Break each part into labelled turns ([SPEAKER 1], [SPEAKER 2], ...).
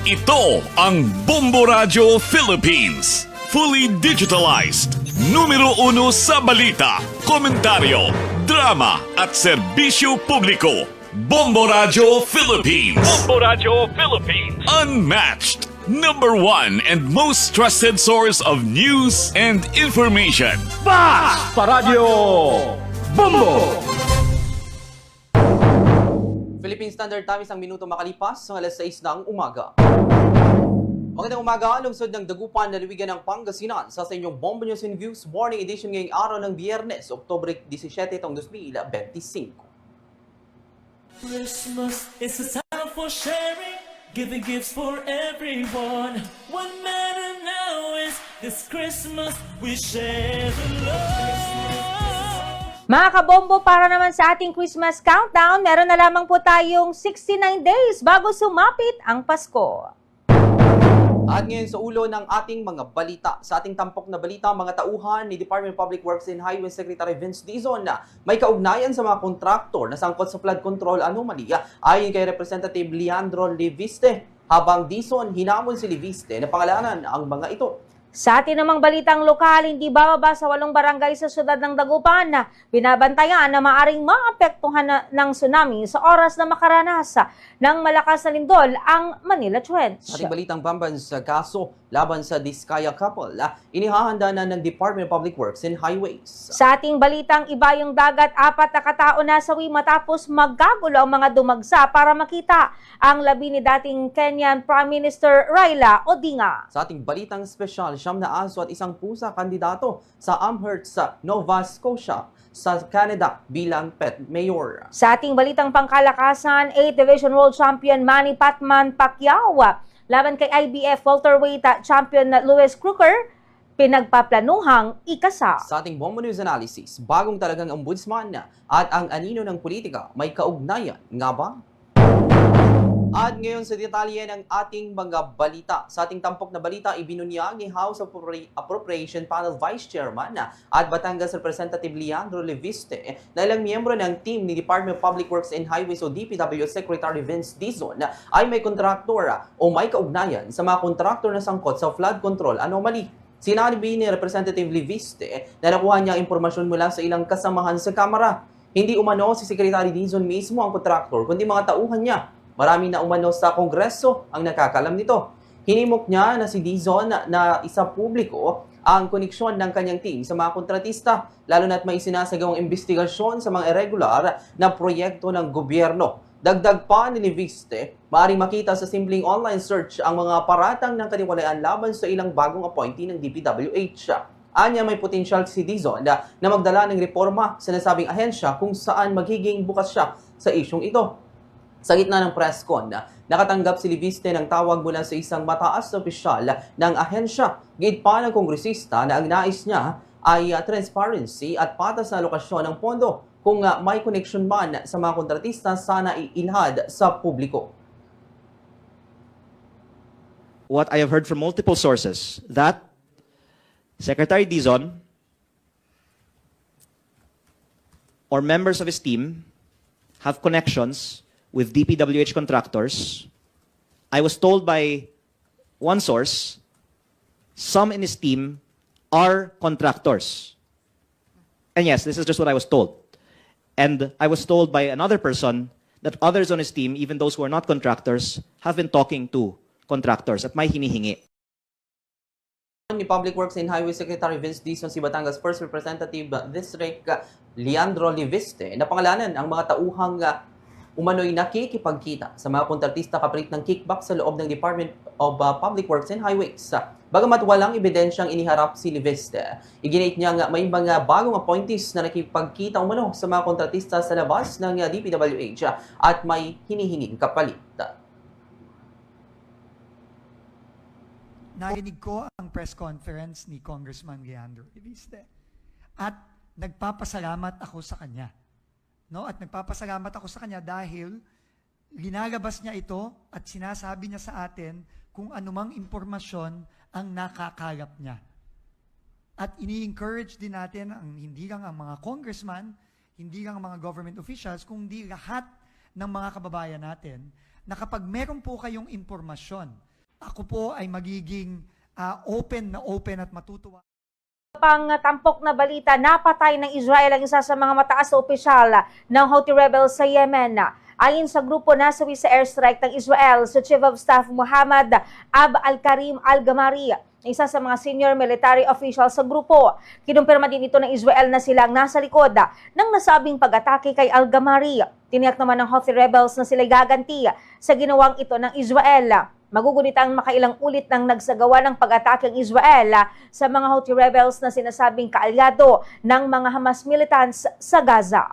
[SPEAKER 1] Ito ang Bombo Radio Philippines. Fully digitalized. Numero 1 sa balita, komentaryo, drama at serbisyo publiko. Bombo Radio Philippines. Bombo Radio Philippines. Unmatched. Number 1 and most trusted source of news and information.
[SPEAKER 2] Bas sa Radyo Bombo!
[SPEAKER 3] Philippine Standard Time, isang minuto makalipas ng alas 6 ng umaga. Magandang umaga, lungsod ng Dagupan, lalawigan ng Pangasinan sa inyong Bombo News and Views Morning Edition ngayong araw ng Biyernes, Oktubre 17, 2025.
[SPEAKER 4] Christmas is a time for sharing, giving gifts for everyone. What matters now is this Christmas we share the love.
[SPEAKER 5] Mga kabombo, para naman sa ating Christmas countdown, meron na lamang po tayong 69 days bago sumapit ang Pasko.
[SPEAKER 3] At ngayon sa ulo ng ating mga balita, sa ating tampok na balita, mga tauhan ni Department of Public Works and Highway Secretary Vince Dizon na may kaugnayan sa mga kontraktor na sangkot sa flood control anomaly. Ayon kay Representative Leandro Leviste, habang Dizon hinamon si Leviste na pangalanan ang mga ito.
[SPEAKER 5] Sa atin namang balitang lokal, hindi bababa sa 8 barangay sa syudad ng Dagupan na binabantayan na maaring maapektuhan ng tsunami sa oras na makaranas ng malakas na lindol ang Manila Trench.
[SPEAKER 3] Sa ating balitang pambansa kaso laban sa Diskaya couple, inihahanda na ng Department of Public Works and Highways.
[SPEAKER 5] Sa ating balitang Ibayong Dagat, 4 na katao nasawi matapos magkagulo ang mga dumagsa para makita ang labi ni dating Kenyan Prime Minister Raila Odinga.
[SPEAKER 3] Sa ating balitang espesyal, 9 na aso at isang pusa kandidato sa Amherst sa Nova Scotia sa Canada bilang pet mayor.
[SPEAKER 5] Sa ating balitang pangkalakasan, 8th Division World Champion Manny Pacman Pacquiao laban kay IBF welterweight champion na Louis Crooker, pinagpaplanuhang ikasa.
[SPEAKER 3] Sa ating Bombo News Analysis, bagong talagang ombudsman at ang anino ng politika may kaugnayan nga ba? At ngayon sa detalye ng ating mga balita. Sa ating tampok na balita, ibinunyag ni House Appropriation Panel Vice Chairman at Batangas Representative Leandro Leviste na ilang miyembro ng team ni Department of Public Works and Highways o DPW Secretary Vince Dizon ay may kontraktor o may kaugnayan sa mga kontraktor na sangkot sa flood control anomaly. Sinabi ni Representative Leviste na nakuha niya ang impormasyon mula sa ilang kasamahan sa Kamara. Hindi umano si Secretary Dizon mismo ang kontraktor kundi mga tauhan niya. Marami na umano sa Kongreso ang nakakalam nito. Hinimok niya na si Dizon na isa publiko ang koneksyon ng kanyang team sa mga kontratista, lalo na't may sinasagawang investigasyon sa mga irregular na proyekto ng gobyerno. Dagdag pa ni Leviste, maaaring makita sa simpleng online search ang mga paratang ng kaniwalaan laban sa ilang bagong appointee ng DPWH. Anya may potensyal si Dizon na magdala ng reforma sa nasabing ahensya kung saan magiging bukas siya sa isyong ito. Sa gitna ng press con, nakatanggap si Leviste ng tawag mula sa isang mataas na opisyal ng ahensya. Gayud pa ng kongresista na ang nais niya ay transparency at patas na alokasyon ng pondo. Kung may connection man sa mga kontratista, sana iilhad sa publiko.
[SPEAKER 6] What I have heard from multiple sources, that Secretary Dizon or members of his team have connections with DPWH contractors. I was told by one source, some in his team are contractors. And yes, this is just what I was told. And I was told by another person that others on his team, even those who are not contractors, have been talking to contractors at may hinihingi.
[SPEAKER 3] Ni Public Works and Highway Secretary Vince Dizon si Batangas First Representative District Leandro Leviste na pangalanan ang mga tauhang umano'y nakikipagkita sa mga kontratista kapalit ng kickback sa loob ng Department of Public Works and Highways. Bagamat walang ebidensyang iniharap si Leviste, iginit niya nga may mga bagong appointees na nakipagkita umano sa mga kontratista sa labas ng DPWH at may hinihinging kapalit.
[SPEAKER 7] Narinig ko ang press conference ni Congressman Leandro Leviste at nagpapasalamat ako sa kanya. No? At nagpapasalamat ako sa kanya dahil linalabas niya ito at sinasabi niya sa atin kung anumang impormasyon ang nakakalap niya. At ini-encourage din natin ang hindi lang ang mga congressman, hindi lang ang mga government officials, kundi lahat ng mga kababayan natin na kapag meron po kayong impormasyon ako po ay magiging open at matutuwa.
[SPEAKER 5] Pang tampok na balita, napatay ng Israel ang isa sa mga mataas na opisyal ng Houthi rebels sa Yemen. Ayon sa grupo, nasawi sa airstrike ng Israel sa Chief of Staff Muhammad Ab al-Karim al-Gamari, isa sa mga senior military official sa grupo. Kinumpirma din ito ng Israel na silang nasa likod ng nasabing pag-atake kay al-Gamari. Tiniyak naman ng Houthi rebels na sila'y gaganti sa ginawang ito ng Israel. Magugunit ang makailang ulit ng nagsagawa ng pag-atake ng Israel sa mga Houthi rebels na sinasabing kaalyado ng mga Hamas militants sa Gaza.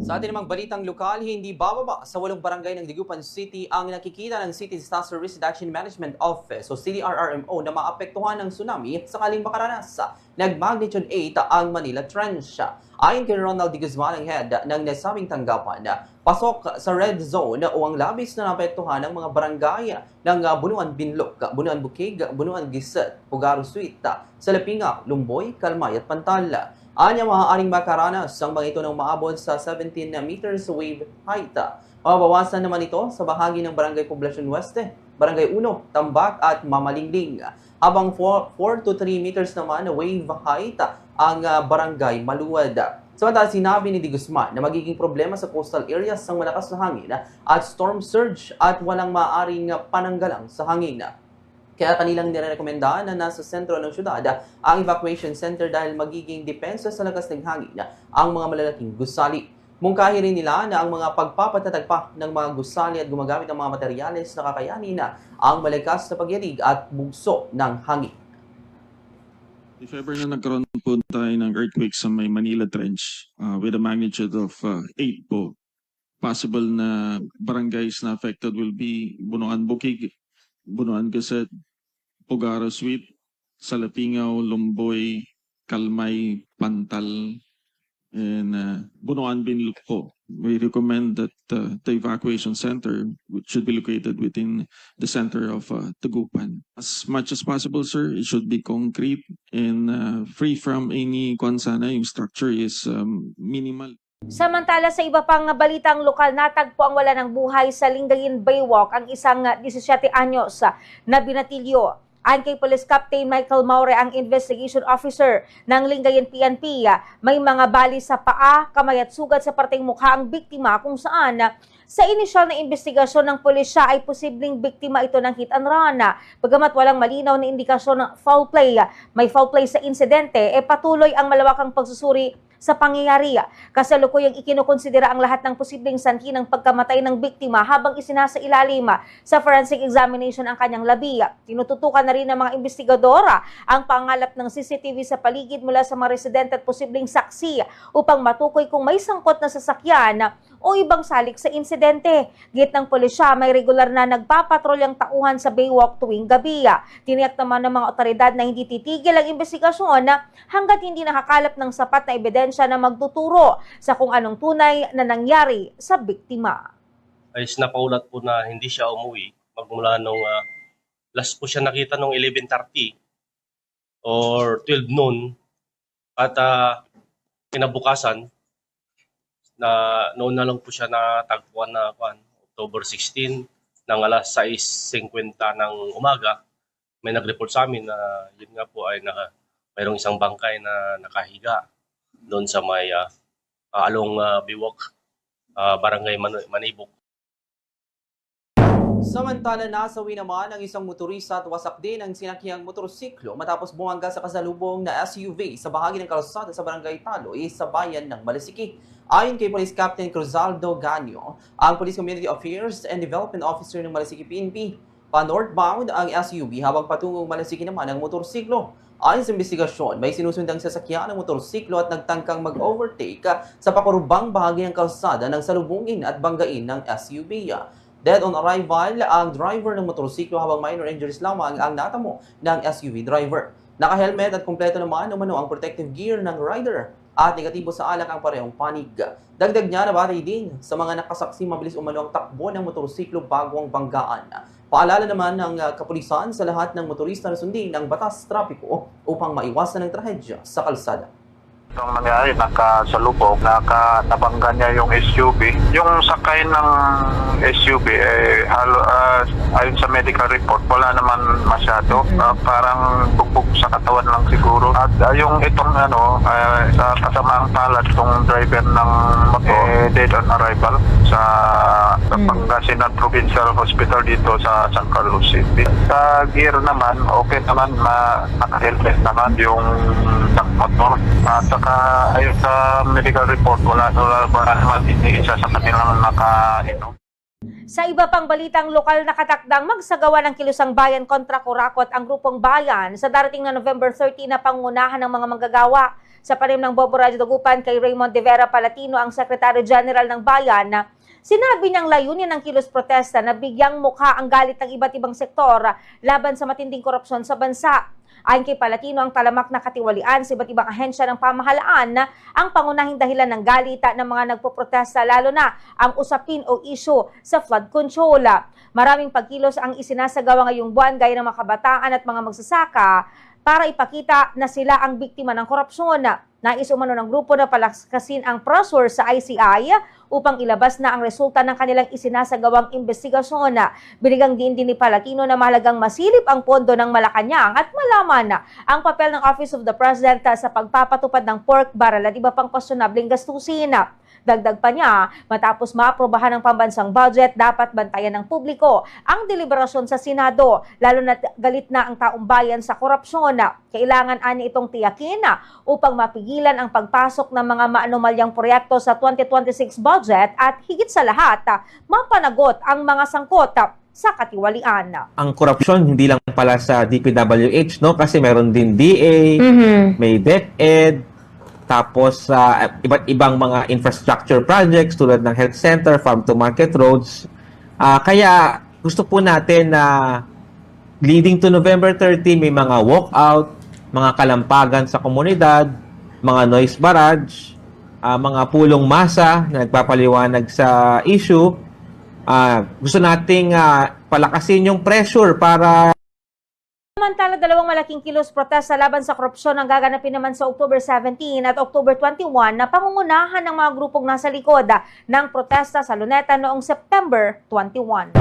[SPEAKER 3] Sa atin namang balitang lokal, hindi bababa sa 8 barangay ng Dagupan City ang nakikita ng City Disaster Risk Reduction Management Office o CDRRMO na maapektuhan ng tsunami sakaling makaranas. Nag-magnitude 8 ang Manila Trench. Ayon kay Ronald D. Guzman, ang head ng nasabing tanggapan, pasok sa red zone o ang labis na naapektuhan ng mga barangay ng Bunuan Binlok, Bunuan Bukig, Bunuan Giset, Pugaro Suite, Salapinga, Lumboy, Kalmay at Pantal. Anya maaaring makaranas ang mga ito ng maabot sa 17 meters wave height. Mababawasan naman ito sa bahagi ng Barangay Poblacion Weste, Barangay 1, Tambak at Mamalingling. Habang 4 to 3 meters naman na wave height ang Barangay Maluwad. Samantala, sinabi ni Di Guzman na magiging problema sa coastal areas ang malakas na hangin at storm surge at walang maaaring pananggalang sa hangin. Kaya kanilang nirekomenda na nasa sentro ng syudad ang evacuation center dahil magiging depensa sa lakas ng hangin ang mga malalaking gusali. Mungkahi rin nila na ang mga pagpapatatag pa ng mga gusali at gumagamit ng mga materyales na kakayanin ang malakas na pagyanig at bugso ng hangin.
[SPEAKER 8] If ever na nagkaroon po tayo ng earthquake sa may Manila Trench with a magnitude of 8 po, possible na barangays na affected will be Bunuan Bukig, Bunuan Giset, Pugaro Suite, Salapingaw, Lumboy, Kalmay, Pantal, and Bunuan Binlok po. We recommend that the evacuation center should be located within the center of Dagupan. As much as possible, sir, it should be concrete and free from any konsana. Yung structure is minimal.
[SPEAKER 5] Samantala sa iba pang balitang lokal, natagpo ang wala ng buhay sa Lingayen Baywalk ang isang 17 anyos na binatilyo. Ayon kay Police Captain Michael Maure, ang investigation officer ng Lingayen PNP, may mga bali sa paa, kamay at sugat sa parteng mukha ang biktima kung saan sa inisyal na investigasyon ng pulisya ay posibleng biktima ito ng hit and run. Bagamat walang malinaw na indikasyon ng foul play, may foul play sa insidente, patuloy ang malawakang pagsusuri sa pangyayari. Kasalukuyang ikinukonsidera ang lahat ng posibleng sanhi ng pagkamatay ng biktima habang isinasailalim sa forensic examination ang kanyang labi. Tinututukan na rin ng mga investigadora ang pangalap ng CCTV sa paligid mula sa mga residente at posibleng saksi upang matukoy kung may sangkot na sasakyan o ibang salik sa insidente. Git ng pulisya, may regular na nagpapatrolyang tauhan sa Baywalk tuwing gabi. Tiniyak naman ng mga otoridad na hindi titigil ang investigasyon hanggat hindi nakakalap ng sapat na ebidensya na magtuturo sa kung anong tunay na nangyari sa biktima.
[SPEAKER 9] Ay napaulat po na hindi siya umuwi magmula nung last po siya nakita nung 11:30 or 12 noon at kinabukasan na noon na lang po siya natagpuan na October 16 ng alas 6:50 ng umaga. May nag-report sa amin na yun nga po ay mayroong isang bangkay na nakahiga doon sa may along Biwok, Barangay Manibok.
[SPEAKER 3] Samantala, nasawi naman ang isang motorista at wasak din ang sinakyang motorsiklo matapos bumangga sa kasalubong na SUV sa bahagi ng kalsada sa Barangay Taloy sa bayan ng Malasiki. Ayon kay Police Captain Cruzaldo Ganyo, ang Police Community Affairs and Development Officer ng Malasiki PNP, pa-northbound ang SUV habang patungong Malasiki naman ang motorsiklo. Ayon sa investigasyon, may sinusundang sasakyan ng motorsiklo at nagtangkang mag-overtake sa pakurubang bahagi ng kalsada ng salubungin at banggain ng SUV. Dead on arrival ang driver ng motorsiklo habang minor injuries lamang ang natamo ng SUV driver. Naka-helmet at kumpleto naman umano ang protective gear ng rider at negatibo sa alak ang parehong panig. Dagdag niya na batay din sa mga nakasaksi mabilis umano ang takbo ng motorsiklo bago ang banggaan. Paalala naman ng kapulisan sa lahat ng motorista na sundin ang batas trapiko upang maiwasan ang trahedya sa kalsada.
[SPEAKER 10] Itong nangyari, nakasalubog, nabangga niya yung SUV. Yung sakay ng SUV, ayon sa medical report, wala naman masyado. Parang bugbog sa katawan lang siguro. At yung itong sa kasamaang palad, itong driver ng motor, dead on arrival sa Pangasinan Provincial Hospital dito sa San Carlos City. Sa gear naman, okay naman, naka-helmet naman yung motor. At saka ayon sa medical report, wala naman isa sa kanilang nakainom.
[SPEAKER 5] Sa iba pang balitang lokal, nakatakdang magsagawa ng kilusang bayan kontra kurakot ang grupong bayan sa darating na November 30 na pangunahan ng mga manggagawa. Sa panim ng Bombo Radio Dagupan kay Raymond de Vera Palatino, ang Secretary General ng Bayan, na sinabi niyang layunin ng kilos protesta na bigyang mukha ang galit ng iba't ibang sektor laban sa matinding korupsyon sa bansa. Ayon kay Palatino, ang talamak na katiwalian sa iba't ibang ahensya ng pamahalaan ang pangunahing dahilan ng galita ng mga nagpoprotesta, lalo na ang usapin o issue sa flood control. Maraming pagkilos ang isinasagawa ngayong buwan gaya ng mga kabataan at mga magsasaka para ipakita na sila ang biktima ng korupsyon. Nais umano ng grupo na palakasin ang pressure sa ICI upang ilabas na ang resulta ng kanilang isinasagawang investigasyon. Binigang din ni Palatino na mahalagang masilip ang pondo ng Malacanang at malaman ang papel ng Office of the President sa pagpapatupad ng pork barrel at iba pang questionableng gastusin. Dagdag pa niya, matapos maaprobahan ng pambansang budget, dapat bantayan ng publiko ang deliberasyon sa Senado, lalo na galit na ang taong bayan sa korupsyon. Kailangan ani itong tiyakin upang mapigilan ang pagpasok ng mga maanumalyang proyekto sa 2026 budget at higit sa lahat, mapanagot ang mga sangkot sa katiwalian.
[SPEAKER 11] Ang korupsyon hindi lang pala sa DPWH, no? Kasi meron din DA, may DepEd, tapos sa iba't ibang mga infrastructure projects tulad ng health center, farm to market roads. Kaya gusto po natin na leading to November 30, may mga walkout, mga kalampagan sa komunidad, mga noise barrage, mga pulong masa na nagpapaliwanag sa issue. Gusto nating palakasin yung pressure para
[SPEAKER 5] Samantala, dalawang malaking kilos protesta laban sa korupsyon ang gaganapin naman sa October 17 at October 21 na pangungunahan ng mga grupong nasa likod ng protesta sa Luneta noong September 21.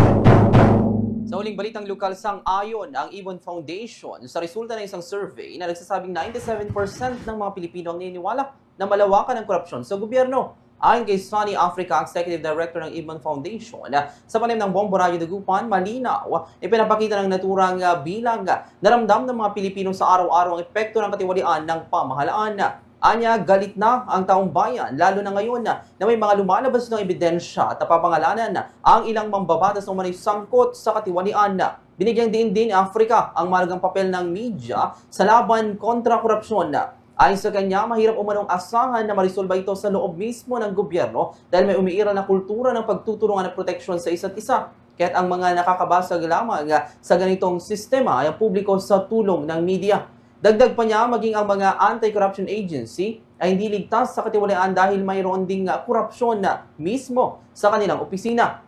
[SPEAKER 3] Sa huling balitang lokal, sang-ayon ang Ibon Foundation sa resulta ng isang survey na nagsasabing 97% ng mga Pilipino ang naniniwala na malawakan ang korupsyon sa gobyerno. Ayon kay Sunny Africa, Executive Director ng Ibon Foundation, sa panim ng Bombo Radio Dagupan, malinaw, ipinapakita ng naturang bilang naramdam ng mga Pilipino sa araw-araw ang epekto ng katiwalian ng pamahalaan. Anya, galit na ang taong bayan, lalo na ngayon na may mga lumalabas ng ebidensya at napapangalanan ang ilang mambabatas ng manay sangkot sa katiwalian. Binigyang din ni Africa ang mahalagang papel ng media sa laban kontra korupsyon. Ayon sa kanya, mahirap umanong asahan na marisolba ito sa loob mismo ng gobyerno dahil may umiiral na kultura ng pagtutulungan at proteksyon sa isa't isa. Kaya't ang mga nakakabasag lamang sa ganitong sistema ay ang publiko sa tulong ng media. Dagdag pa niya, maging ang mga anti-corruption agency ay hindi ligtas sa katiwalaan dahil mayroon ding korupsyon na mismo sa kanilang opisina.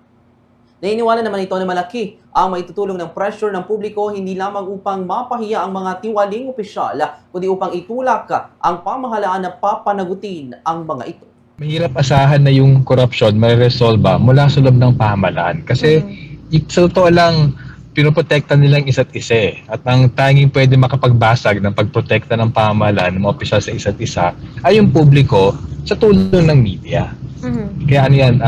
[SPEAKER 3] Naniniwala naman ito na malaki ang maitutulong ng pressure ng publiko hindi lamang upang mapahiya ang mga tiwaling opisyal, kundi upang itulak ang pamahalaan na papanagutin ang mga ito.
[SPEAKER 12] Mahirap asahan na yung korupsyon mariresolba mula sa loob ng pamahalaan. Kasi sa totoo lang, pinoprotekta nilang isa't isa. At ang tanging pwede makapagbasag ng pagprotekta ng pamahalaan ng mga opisyal sa isa't isa ay yung publiko sa tulong ng media. Kaya ano yan,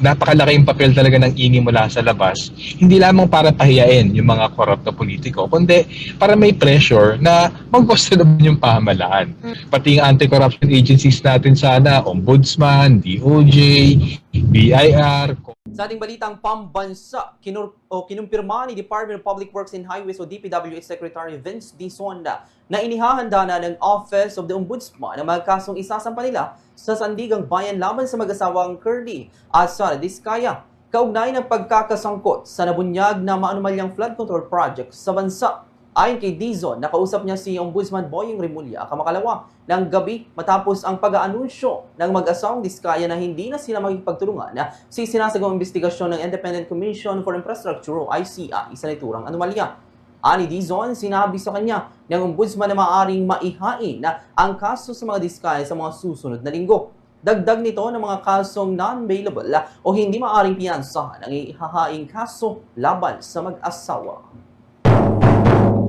[SPEAKER 12] napakalaki yung papel talaga ng ingay mula sa labas. Hindi lamang para pahiyain yung mga korrupt na politiko, kundi para may pressure na mag-question yung pamahalaan. Pati yung anti-corruption agencies natin sana, Ombudsman, DOJ, BIR.
[SPEAKER 3] Sa ating balitang pambansa, kinumpirma ni Department of Public Works and Highways o DPWH Secretary Vince Dizon na inihahanda na ng Office of the Ombudsman ang mga kasong isasampa nila sa Sandigang Bayan laban sa mag-asawang Curly at Sara Diskaya. Kaugnay ng pagkakasangkot sa nabunyag na maanumalyang flood control project sa bansa. Ayon kay Dizon, nakausap niya si Ombudsman Boying Remulla kamakalawa ng gabi matapos ang pag-aanunsyo ng mag-asawang Diskaya na hindi na sila magigpagtulungan sa sinasagawang investigasyon ng Independent Commission for Infrastructure o ICI sa naturang anomalya. Ani Dizon, sinabi sa kanya ng ombudsman na maaaring maihain ang kaso sa mga diskaya sa mga susunod na linggo. Dagdag nito ng mga kasong non-bailable o hindi maaaring piyansahan ang ihahaing kaso laban sa mag-asawa.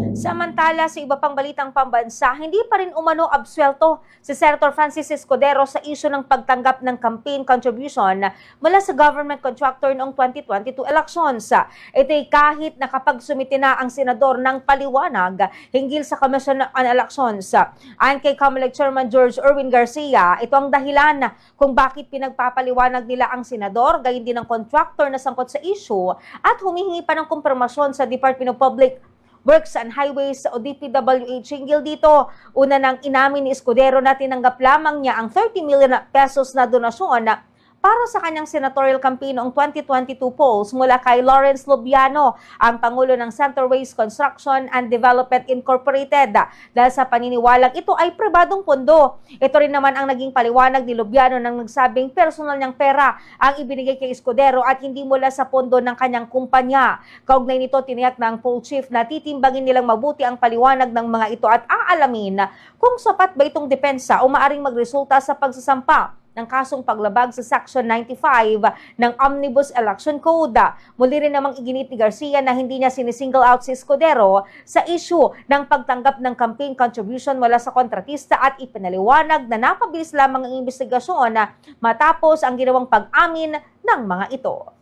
[SPEAKER 5] Samantala, sa iba pang balitang pambansa, hindi pa rin umano absuelto si Senator Francis Escudero sa isyu ng pagtanggap ng campaign contribution mula sa government contractor noong 2022 elections. Ito'y kahit nakapagsumiti na ang senador ng paliwanag hinggil sa Commission on Elections. Ayon kay COMELEC Chairman George Erwin Garcia, ito ang dahilan kung bakit pinagpapaliwanag nila ang senador, gayon din ang contractor na sangkot sa issue at humihingi pa ng kumpirmasyon sa Department of Public Works and Highways o DPWH hinggil dito. Una nang inamin ni Escudero na tinanggap lamang niya ang 30 million pesos na donasyon para sa kanyang senatorial campaign noong 2022 polls mula kay Lawrence Lubiano, ang Pangulo ng Centerways Construction and Development Incorporated. Dahil sa paniniwalang ito ay pribadong pondo. Ito rin naman ang naging paliwanag ni Lubiano nang nagsabing personal niyang pera ang ibinigay kay Escudero at hindi mula sa pondo ng kanyang kumpanya. Kaugnay nito, tiniyak ng poll chief na titimbangin nilang mabuti ang paliwanag ng mga ito at aalamin kung sapat ba itong depensa o maaring magresulta sa pagsasampa ng kasong paglabag sa Section 95 ng Omnibus Election Code. Muli rin namang iginit ni Garcia na hindi niya sinisingle out si Escudero sa issue ng pagtanggap ng campaign contribution mula sa kontratista at ipinaliwanag na napabilis lamang ang investigasyon matapos ang ginawang pag-amin ng mga ito.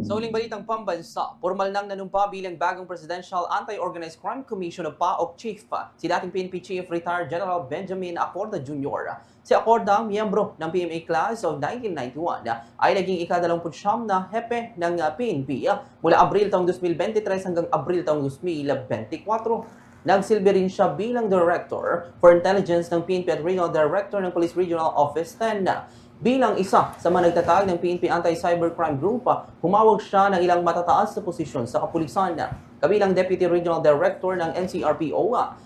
[SPEAKER 3] Sa uling balitang pambansa, formal nang nanumpa bilang bagong Presidential Anti-Organized Crime Commission o PAOK Chief, si dating PNP Chief Retired General Benjamin Acorda Jr. Si Acorda, miyembro ng PMA Class of 1991, ay naging ika-29 na hepe ng PNP mula Abril taong 2023 hanggang Abril taong 2024. Nagsilbi rin siya bilang Director for Intelligence ng PNP at Regional Director ng Police Regional Office 10. Bilang isa sa mga nagtatag ng PNP Anti-Cybercrime Group, humawag siya ng ilang matataas na posisyon sa kapulisan, kabilang Deputy Regional Director ng NCRPO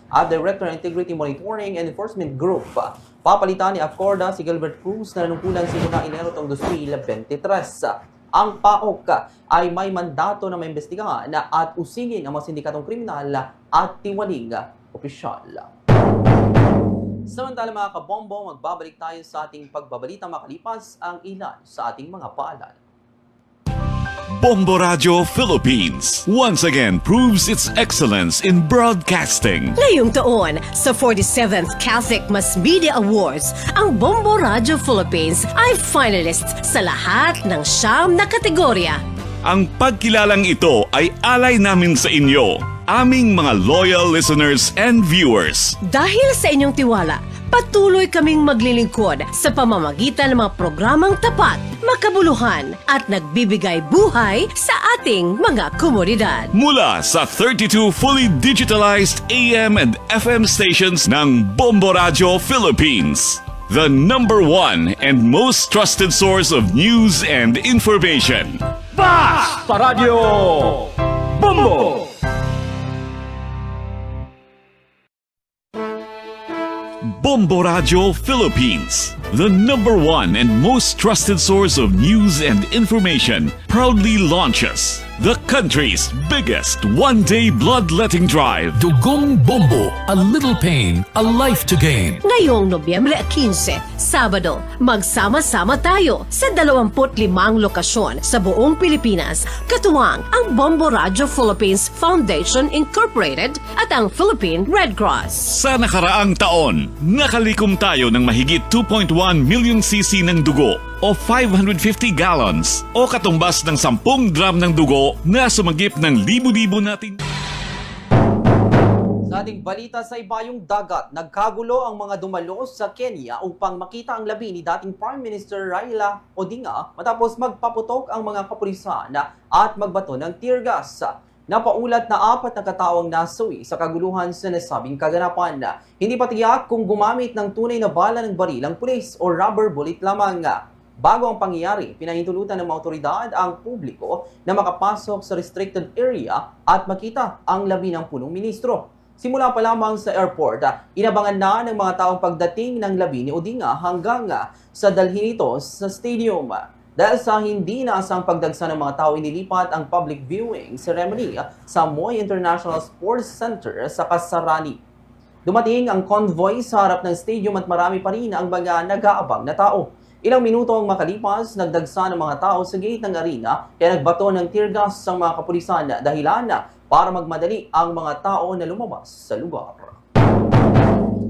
[SPEAKER 3] at Director ng Integrity Monitoring and Enforcement Group. Papalitan ni Acorda si Gilbert Cruz na nanungkulan simula Enero taong 2023. Ang PAOK ay may mandato na maimbestigahan at usigin ang mga sindikatong kriminal at tiwaling opisyal. Samantala mga kabombo, magbabalik tayo sa ating pagbabalita makalipas ang ilan sa ating mga paalala.
[SPEAKER 1] Bombo Radio Philippines once again proves its excellence in broadcasting.
[SPEAKER 13] Ngayong taon, sa 47th Catholic Mass Media Awards, ang Bombo Radio Philippines ay finalist sa lahat ng 9 na kategorya.
[SPEAKER 1] Ang pagkilalang ito ay alay namin sa inyo, aming mga loyal listeners and viewers.
[SPEAKER 13] Dahil sa inyong tiwala, patuloy kaming maglilingkod sa pamamagitan ng mga programang tapat, makabuluhan at nagbibigay buhay sa ating mga komunidad.
[SPEAKER 1] Mula sa 32 fully digitalized AM and FM stations ng Bombo Radio Philippines, the #1 and most trusted source of news and information.
[SPEAKER 2] Sa Radyo Bombo!
[SPEAKER 1] Bombo Radio Philippines, the #1 and most trusted source of news and information, proudly launches the country's biggest one-day bloodletting drive.
[SPEAKER 14] Dugong Bombo, a little pain, a life to gain.
[SPEAKER 13] Ngayong Nobyembre 15, Sabado, magsama-sama tayo sa 25 lokasyon sa buong Pilipinas, katuwang ang Bombo Radio Philippines Foundation Incorporated at ang Philippine Red Cross.
[SPEAKER 1] Sa nakaraang taon, nakalikom tayo ng mahigit 2.1 million cc ng dugo o 550 gallons o katumbas ng 10 drum ng dugo na sumagip ng libu-libo nating...
[SPEAKER 3] Sa ating balita sa ibayong dagat, nagkagulo ang mga dumalo sa Kenya upang makita ang labi ni dating Prime Minister Raila Odinga matapos magpaputok ang mga kapulisan at magbato ng tear gas. Napaulat na 4 na kataong nasawi sa kaguluhan sa nasabing kaganapan. Hindi pa tiyak kung gumamit ng tunay na bala ng baril ang pulis o rubber bullet lamang. Bago ang pangyayari, pinahintulutan ng mga otoridad ang publiko na makapasok sa restricted area at makita ang labi ng punong ministro. Simula pa lamang sa airport, inabangan na ng mga taong pagdating ng labi ni Odinga hanggang sa dalhin ito sa stadium. Dahil sa hindi naasang pagdagsa ng mga tao, inilipat ang public viewing ceremony sa Moy International Sports Center sa Kasarani. Dumating ang convoy sa harap ng stadium at marami pa rin ang mga nag-aabang na tao. Ilang minuto ang makalipas, nagdagsa ng mga tao sa gate ng arena kaya nagbato ng tear gas ang mga kapulisan dahilan para magmadali ang mga tao na lumabas sa lugar.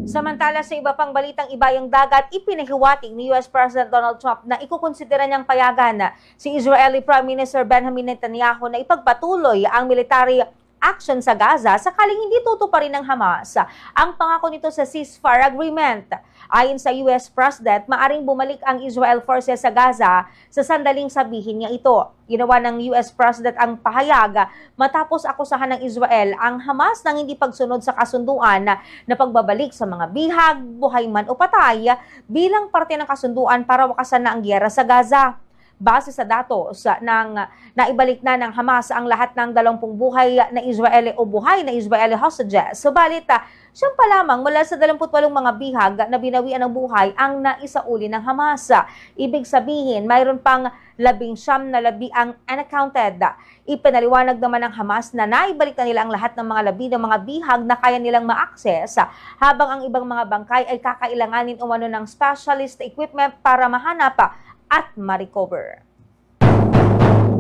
[SPEAKER 5] Samantala sa iba pang balitang ibayang dagat, ipinahiwatig ni US President Donald Trump na ikukonsidera niyang payagan si Israeli Prime Minister Benjamin Netanyahu na ipagpatuloy ang military action sa Gaza sakaling hindi tutuparin ng Hamas ang pangako nito sa ceasefire agreement. Ayon sa US President, maaring bumalik ang Israel forces sa Gaza sa sandaling sabihin niya ito. Ginawa ng US President ang pahayag matapos akusahan ng Israel ang Hamas ng hindi pagsunod sa kasunduan na pagbabalik sa mga bihag, buhay man o patay bilang parte ng kasunduan para wakasan na ang giyera sa Gaza. Base sa datos ng naibalik na ng Hamas ang lahat ng 20 buhay na Israeli o buhay na Israeli hostages. Subalit, siyam pa lamang mula sa 28 mga bihag na binawian ng buhay ang naisauli ng Hamas. Ibig sabihin, mayroon pang 19 na labi ang unaccounted. Ipinaliwanag naman ng Hamas na naibalik na nila ang lahat ng mga labi ng mga bihag na kaya nilang ma-access habang ang ibang mga bangkay ay kakailanganin umano ng specialist equipment para mahanap at ma-recover.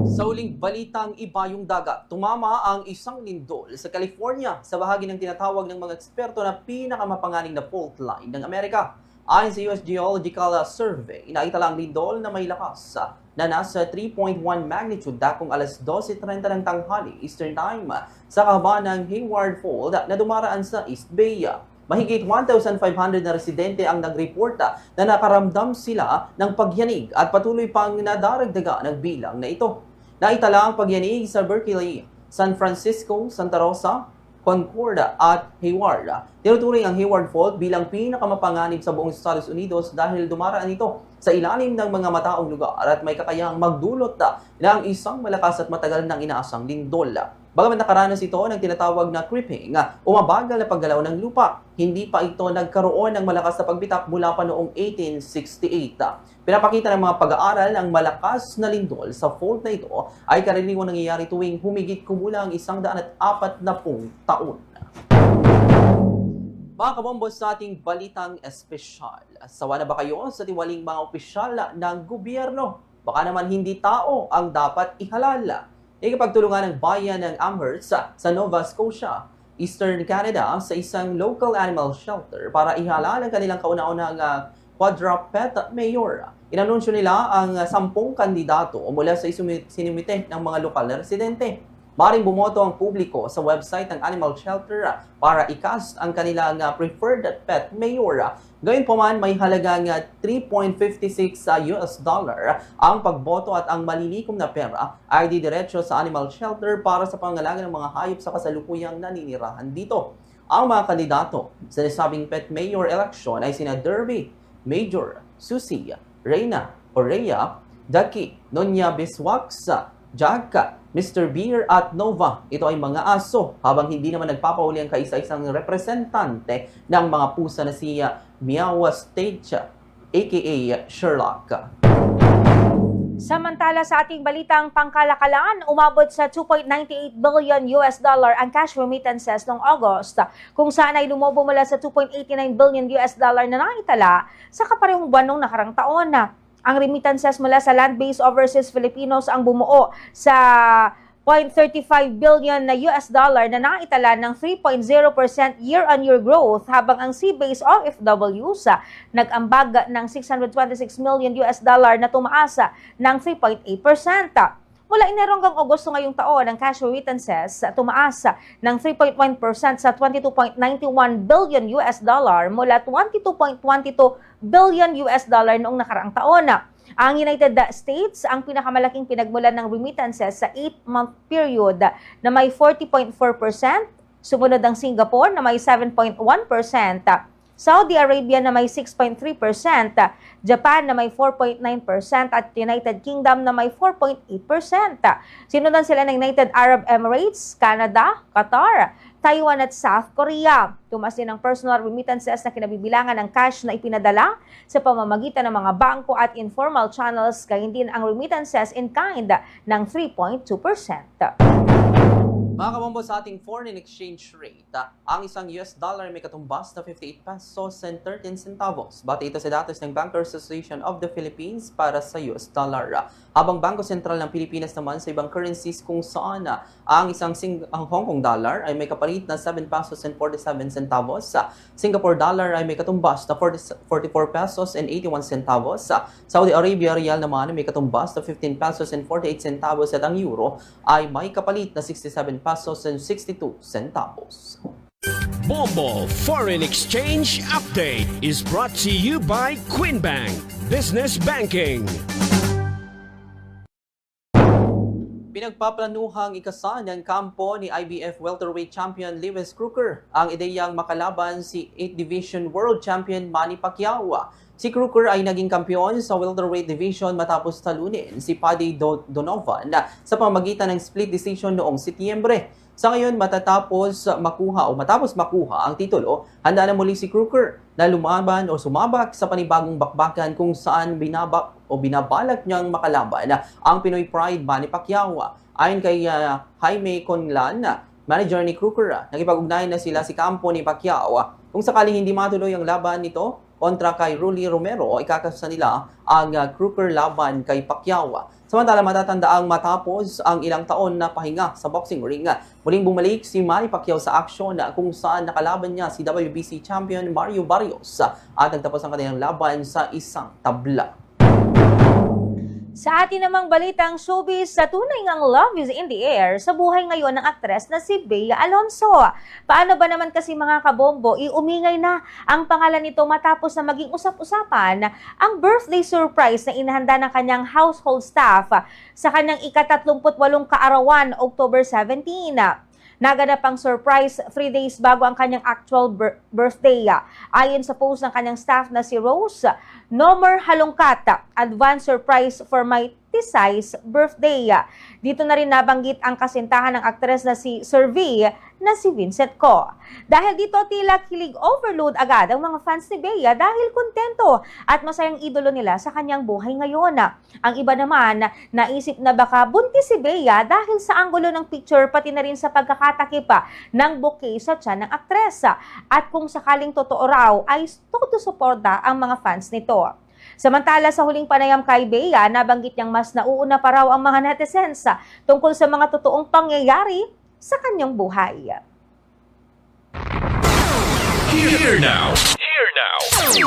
[SPEAKER 3] Sa uling balitang ibayong dagat, tumama ang isang lindol sa California sa bahagi ng tinatawag ng mga eksperto na pinakamapanganing na fault line ng Amerika. Ayon sa US Geological Survey, inaitala ang lindol na may lakas na nasa 3.1 magnitude dakong alas 12:30 ng tanghali Eastern Time sa kahabaan ng Hayward Fault na dumaraan sa East Bay. Mahigit 1,500 na residente ang nagreporta na nakaramdam sila ng pagyanig at patuloy pang nadaragdaga ng bilang na ito. Naitala ang pagyanig sa Berkeley, San Francisco, Santa Rosa, Concord at Hayward. Tinuturing ang Hayward Fault bilang pinakamapanganib sa buong Estados Unidos dahil dumaraan ito sa ilalim ng mga mataong lugar at may kakayahang magdulot ng isang malakas at matagal nang inaasang lindol. Bagaman nakaranas ito ng tinatawag na creeping, umabagal na paggalaw ng lupa. Hindi pa ito nagkaroon ng malakas na pagbitak mula pa noong 1868. Pinapakita ng mga pag-aaral ang malakas na lindol sa fault na ito ay karaniwang nangyayari tuwing humigit kumulang 140 taon. Mga kabombos, sa ating balitang espesyal, sawa na ba kayo sa tiwaling mga opisyal ng gobyerno? Baka naman hindi tao ang dapat ihalal. Ikapagtulungan ng bayan ng Amherst sa Nova Scotia, Eastern Canada sa isang local animal shelter para ihalal ang kanilang kauna-unang quadruped mayor. Inanunsyo nila ang 10 kandidato mula sa sinumite ng mga lokal na residente. Maring bumoto ang publiko sa website ng animal shelter para i-cast ang kanilang preferred pet mayor. Gayunpaman, may halagang $3.56 ang pagboto at ang malilikom na pera ay didiretso sa animal shelter para sa pangangalaga ng mga hayop sa kasalukuyang naninirahan dito. Ang mga kandidato sa nasabing pet mayor election ay sina Derby, Major, Susie, Reyna, Oreya, Ducky, Nonya Biswax, Jack, Mr. Beer at Nova. Ito ay mga aso habang hindi naman nagpapahuli ang kaisa-isang representante ng mga pusa na si Meow Stage aka Sherlock.
[SPEAKER 5] Samantala sa ating balitang pangkalakalan, umabot sa 2.98 billion ang cash remittances noong August, kung saan ay lumobo mula sa 2.89 billion na naitala sa kaparehong buwan noong nakarang taon. Ang remittances mula sa land-based overseas Filipinos ang bumuo sa 0.35 billion na na naitala ng 3.0% year-on-year growth, habang ang sea-based OFWs nag-ambag ng 626 million na tumaas ng 3.8%. Mula Enero hanggang Agosto ngayong taon, ang cash remittances tumaas ng 3.1% sa 22.91 billion mula 22.22 billion noong nakaraang taon. Ang United States ang pinakamalaking pinagmulan ng remittances sa 8-month period na may 40.4%, sumunod ang Singapore na may 7.1%, Saudi Arabia na may 6.3%, Japan na may 4.9% at United Kingdom na may 4.8%. Sinundan sila ng United Arab Emirates, Canada, Qatar, Taiwan at South Korea. Tumas din ang personal remittances na kinabibilangan ng cash na ipinadala sa pamamagitan ng mga bangko at informal channels, gayon din ang remittances in kind ng 3.2%.
[SPEAKER 3] Mga kabombo, sa ating foreign exchange rate, ang isang US dollar may katumbas na 58 pesos and 13 centavos. Base ito sa datos ng Bankers Association of the Philippines para sa US dollar. Habang Bangko Sentral ng Pilipinas naman sa ibang currencies kung saan ang Hong Kong dollar ay may kapalit na 7 pesos and 47 centavos. Singapore dollar ay may katumbas na 44 pesos and 81 centavos. Saudi Arabia Real naman ay may katumbas na 15 pesos and 48 centavos at ang euro ay may kapalit na 67 pesos and 62 centavos.
[SPEAKER 2] Bombo Foreign Exchange Update is brought to you by Quinbank Business Banking.
[SPEAKER 3] Pinagpaplanuhang ikasan ng kampo ni IBF welterweight champion Lewis Crooker ang ideyang makalaban si 8th Division World Champion Manny Pacquiao. Si Crooker ay naging kampiyon sa welterweight division matapos talunin si Paddy Donovan sa pamamagitan ng split decision noong Setyembre. Sa ngayon, matapos makuha ang titulo, handa na muli si Crooker na lumaban o sumabak sa panibagong bakbakan kung saan binabalak niyang makalaban ang Pinoy Pride Manny Pacquiao. Ayon kay Jaime Conlan, manager ni Crooker, nakipag-ugnayan na sila si kampo ni Pacquiao. Kung sakaling hindi matuloy ang laban nito kontra kay Rolly Romero, ikakasa nila ang Crooker laban kay Pacquiao. Samantala, matatandaang matapos ang ilang taon na pahinga sa boxing ring, muling bumalik si Manny Pacquiao sa aksyon kung saan nakalaban niya si WBC champion Mario Barrios at nagtapos ang kanilang laban sa isang tabla.
[SPEAKER 5] Sa atin namang balitang showbiz, sa tunay ngang love is in the air sa buhay ngayon ng aktres na si Bea Alonzo. Paano ba naman kasi mga kabombo, iumingay na ang pangalan nito matapos na maging usap-usapan ang birthday surprise na inahanda ng kanyang household staff sa kanyang ika-38 kaarawan, October 17. Naganap ang surprise 3 days bago ang kanyang actual birthday. Ayon sa post ng kanyang staff na si Rose, no more halongkat, advance surprise for my Tisay's birthday. Dito na rin nabanggit ang kasintahan ng aktres na si Sir V na si Vincent Co. Dahil dito tila kilig overload agad ang mga fans ni Bea dahil kontento at masayang idolo nila sa kanyang buhay ngayon. Ang iba naman, naisip na baka buntis si Bea dahil sa anggulo ng picture pati na rin sa pagkakatakip ng bouquet sa tiyan ng aktres. At kung sakaling totoo raw ay todo suporta ang mga fans nito. Samantala sa huling panayam kay Bea, nabanggit niyang mas nauuna pa raw ang mga netizens tungkol sa mga totoong pangyayari sa kanyang buhay.
[SPEAKER 1] Here now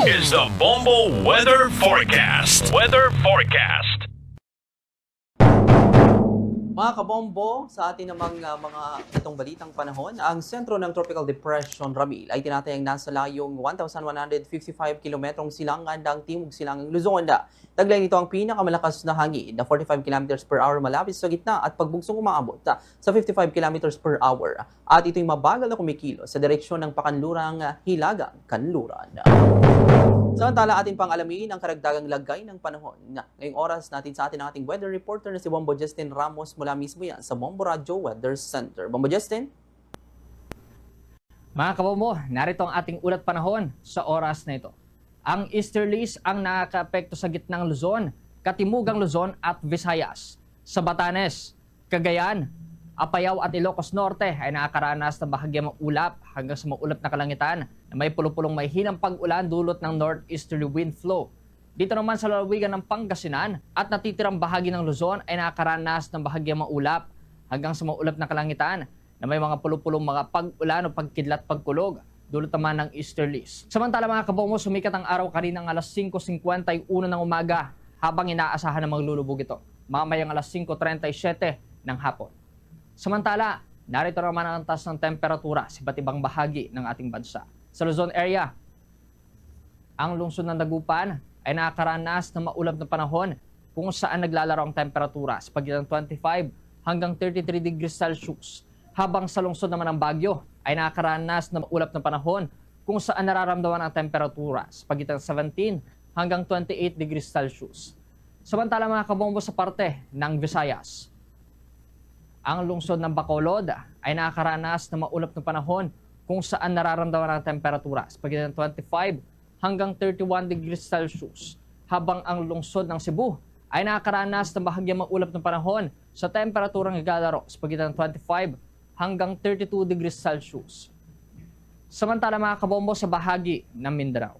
[SPEAKER 1] is the Bombo Weather Forecast. Weather Forecast.
[SPEAKER 3] Mga kabombo, sa atin namang mga itong balitang panahon, ang sentro ng Tropical Depression Ramil ay tinatayang nasa layong 1,155 kilometrong silangan ng Timog Silangang Luzon. Taglay nito ang pinakamalakas na hangin na 45 km per hour malapit sa gitna at pagbugsong umaabot sa 55 km per hour. At ito'y mabagal na kumikilo sa direksyon ng Pakanlurang Hilagang Kanluran. Samantala, atin pang alamin ang karagdagang lagay ng panahon. Ngayong oras natin sa atin ang ating weather reporter na si Bombo Justin Ramos mula mismo yan sa Bombo Radio Weather Center. Bombo Justin?
[SPEAKER 15] Mga kabombo, narito ang ating ulat panahon sa oras na ito. Ang easterlies ang nakakaapekto sa gitnang Luzon, Katimugang Luzon at Visayas. Sa Batanes, Cagayan, Apayao at Ilocos Norte ay nakakaranas ng bahagyang ulap hanggang sa maulap na kalangitan na may pulupulong may hinang pag-ulan dulot ng northeasterly wind flow. Dito naman sa lalawigan ng Pangasinan at natitirang bahagi ng Luzon ay nakakaranas ng bahagyang maulap hanggang sa maulap na kalangitan na may mga pulupulong mga pag-ulan o pagkidlat pagkulog dulot naman ng easterlies. Samantala mga kabombo, sumikat ang araw kaninang alas 5:51 ng umaga habang inaasahan na maglulubog ito mamayang alas 5:37 ng hapon. Samantala, narito naman ang taas ng temperatura sa iba't ibang bahagi ng ating bansa. Sa Luzon area, ang lungsod ng Dagupan ay nakakaranas ng maulap na panahon kung saan naglalaro ang temperatura sa pagitan ng 25 hanggang 33 degrees Celsius. Habang sa lungsod naman ng Baguio ay nakakaranas ng maulap na panahon kung saan nararamdaman ang temperatura sa pagitan ng 17 hanggang 28 degrees Celsius. Samantala mga kabombo sa parte ng Visayas, ang lungsod ng Bacolod ay nakakaranas ng maulap na panahon kung saan nararamdaman ang temperatura sa pagitan ng 25 hanggang 31 degrees Celsius, habang ang lungsod ng Cebu ay nakakaranas ng bahagyang maulap na panahon sa temperaturang naglalaro sa pagitan ng 25 hanggang 32 degrees Celsius. Samantala mga kabombo sa bahagi ng Mindanao,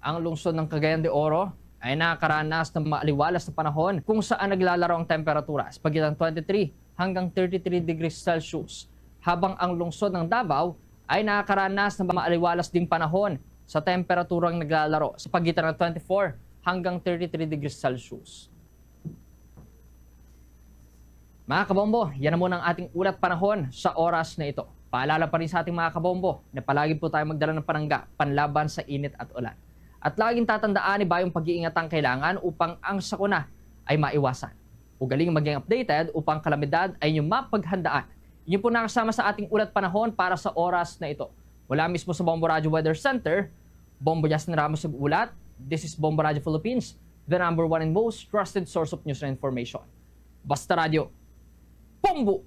[SPEAKER 15] ang lungsod ng Cagayan de Oro ay nakakaranas ng maaliwalas na panahon kung saan naglalaro ang temperatura sa pagitan ng 23 hanggang 33 degrees Celsius, habang ang lungsod ng Davao ay nakakaranas ng maaliwalas ding panahon sa temperaturang naglalaro sa pagitan ng 24 hanggang 33 degrees Celsius. Mga kabombo, yan na muna ang ating ulat panahon sa oras na ito. Paalala pa rin sa ating mga kabombo na palagi po tayo magdala ng panangga panlaban sa init at ulan. At laging tatandaan iba yung pag-iingat ang kailangan upang ang sakuna ay maiwasan. Ugaling maging updated upang kalamidad ay inyong mapaghandaan. Yun po nakasama sa ating ulat panahon para sa oras na ito. Mula mismo sa Bombo Radio Weather Center, Bombo Justin Ramos nag-ulat. This is Bombo Radio Philippines, the #1 and most trusted source of news and information. Basta Radio, Bombo!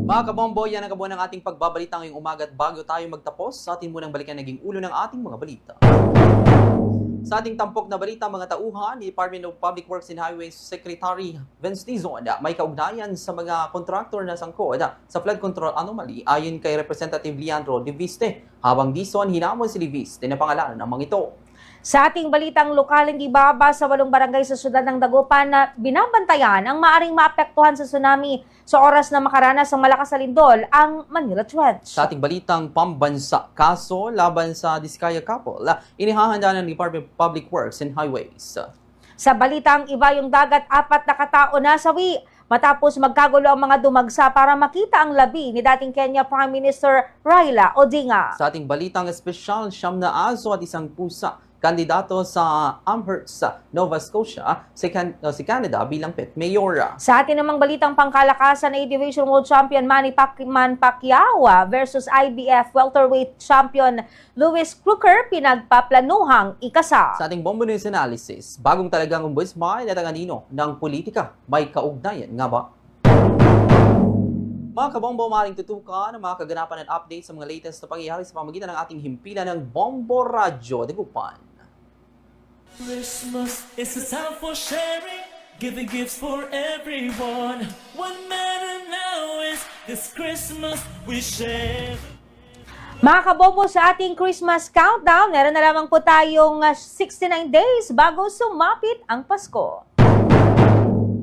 [SPEAKER 3] Mga kabombo, yan ang kabuuan ng ating pagbabalita ngayong umaga, at bago tayo magtapos, sa atin munang balikan naging ulo ng ating mga balita. Sa ating tampok na balita, mga tauhan ni Department of Public Works and Highways Secretary Vince Dizon may kaugnayan sa mga kontraktor na sangkot sa flood control anomaly ayon kay Representative Leandro De Viste. Habang Dizon, hinamon si De Viste na pangalanan ng mga ito.
[SPEAKER 5] Sa ating balitang lokal, hindi bababa sa 8 barangay sa siyudad ng Dagupan na binabantayan ang maaring maapektuhan sa tsunami sa oras na makaranas ng malakas na lindol ang Manila Trench.
[SPEAKER 3] Sa ating balitang pambansa, kaso laban sa Diskaya couple, inihahanda ng Department of Public Works and Highways.
[SPEAKER 5] Sa balitang iba yung dagat, 4 na katao nasawi matapos magkagulo ang mga dumagsa para makita ang labi ni dating Kenya Prime Minister Raila Odinga.
[SPEAKER 3] Sa ating balitang espesyal, 9 na aso at 1 pusa kandidato sa Amherst, Nova Scotia, si Canada bilang pet mayor.
[SPEAKER 5] Sa atin namang balitang pangkalakasan, A-Division World Champion Manny Pacquiao versus IBF Welterweight Champion Louis Crooker pinagpaplanuhang ikasa.
[SPEAKER 3] Sa ating Bombo News Analysis, bagong talagang ombudsman at ang anino ng politika, may kaugnayan nga ba? Mga kabombo, maaaring tutukan ang mga kaganapan at updates sa mga latest na pangyayari sa pamamagitan ng ating himpilan ng Bombo Radyo Dagupan.
[SPEAKER 4] Christmas is a time for sharing, giving gifts for everyone. What matters now is this Christmas we share.
[SPEAKER 5] Mga kabobo, sa ating Christmas countdown, meron na lamang po tayong 69 days bago sumapit ang Pasko.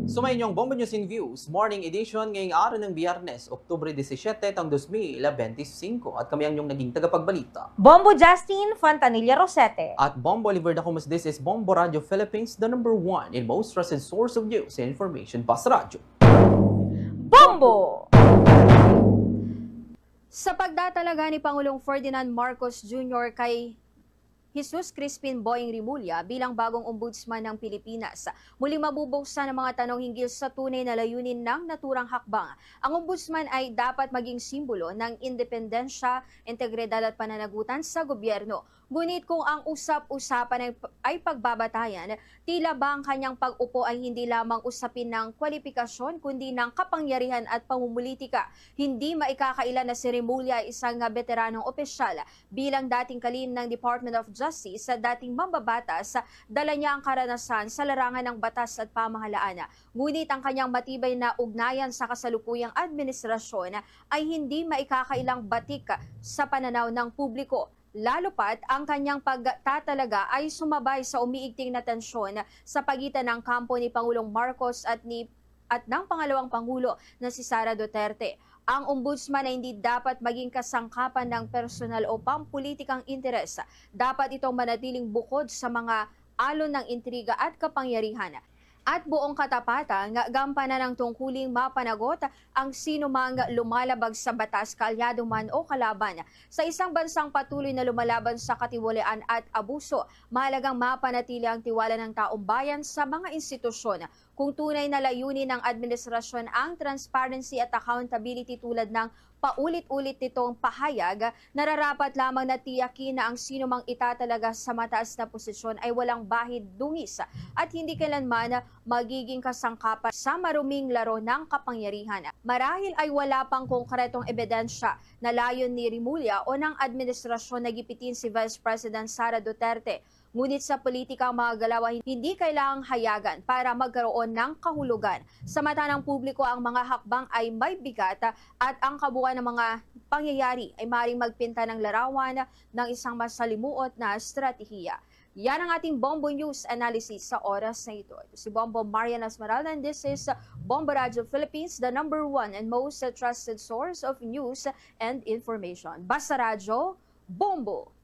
[SPEAKER 3] Sumayin niyo ang Bombo News in Views Morning Edition ngayong araw ng Biyernes, Oktubre 17, 2025 at kami ang inyong naging tagapagbalita.
[SPEAKER 5] Bombo Justin Fontanilla Rosete.
[SPEAKER 3] At Bombo Oliver Dacumas, this is Bombo Radio Philippines, the #1 and most trusted source of news and information. Basta Radio.
[SPEAKER 5] Bombo!
[SPEAKER 16] Sa pagdatalaga ni Pangulong Ferdinand Marcos Jr. kay Jesus Crispin Boying Rimulya bilang bagong ombudsman ng Pilipinas, muli mabubuksan ang mga tanong hinggil sa tunay na layunin ng naturang hakbang. Ang ombudsman ay dapat maging simbolo ng independensya, integridad at pananagutan sa gobyerno. Ngunit kung ang usap-usapan ay pagbabatayan, tila ba ang kanyang pag-upo ay hindi lamang usapin ng kwalifikasyon kundi ng kapangyarihan at pamumulitika. Hindi maikakaila na si Rimulya ay isang veteranong opisyal bilang dating kalihim ng Department of Justice sa dating mambabatas, dala niya ang karanasan sa larangan ng batas at pamahalaan. Ngunit ang kanyang matibay na ugnayan sa kasalukuyang administrasyon ay hindi maikakailang batik sa pananaw ng publiko. Lalo pat ang kanyang pagtatalaga ay sumabay sa umiigting na tensyon sa pagitan ng kampo ni Pangulong Marcos at ng pangalawang Pangulo na si Sara Duterte. Ang ombudsman ay hindi dapat maging kasangkapan ng personal o pampulitikang interes. Dapat itong manatiling bukod sa mga alon ng intriga at kapangyarihan. At buong katapatan, gampanan ng tungkuling mapanagot ang sino mang lumalabag sa batas, kalyado man o kalaban. Sa isang bansang patuloy na lumalaban sa katiwalian at abuso, mahalagang mapanatili ang tiwala ng taong bayan sa mga institusyon. kung tunay na layunin ng administrasyon ang transparency at accountability tulad ng paulit-ulit nitong pahayag, nararapat lamang na tiyakin na ang sino mang itatalaga sa mataas na posisyon ay walang bahid dungis at hindi kailanman magiging kasangkapan sa maruming laro ng kapangyarihan. Marahil ay wala pang konkretong ebidensya na layon ni Remulla o ng administrasyon na gipitin si Vice President Sara Duterte. Ngunit sa politika ang mga galaw ay hindi kailangang hayagan para magkaroon ng kahulugan. Sa mata ng publiko, ang mga hakbang ay may bigat at ang kabuuan ng mga pangyayari ay maaaring magpinta ng larawan ng isang masalimuot na estratehiya. Yan ang ating Bombo News analysis sa oras na ito. Ito si Bombo Marian Esmeralda and this is Bombo Radio Philippines, the #1 and most trusted source of news and information. Basta Radio, Bombo!